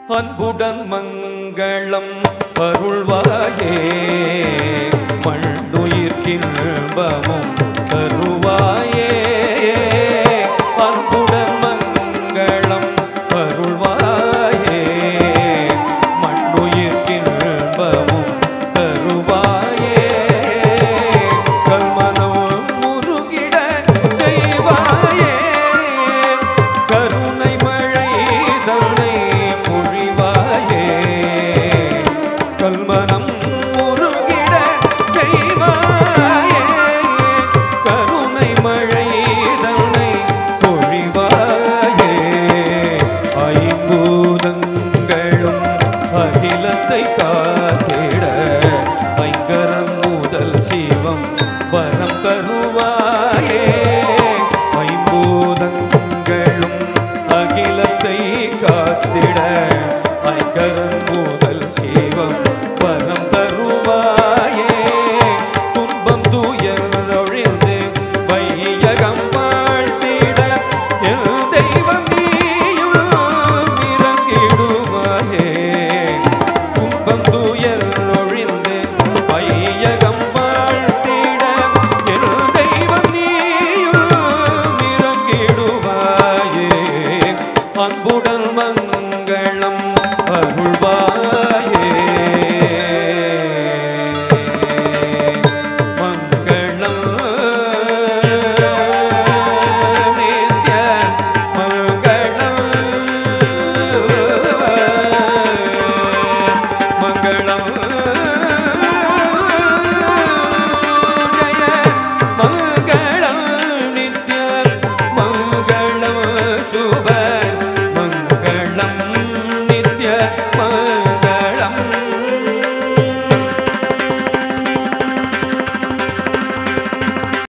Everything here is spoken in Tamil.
அன்புடன் மங்களம் அருள்வாயே மண்ணுயிர்க்கின்பமும் தருவாயே அன்புடன் மங்களம் அருள்வாயே மண்ணுயிர்க்கின்பமும் தருவாயே கல்மனம் முருகிட செய்வாயே கருணை மழை தன்னை பொழிவாயே கல்மனம் முருகிட செய்வாயே கருணை மழை தன்னை பொழிவாயே ஐம்பூதங்களும் அகிலத்தை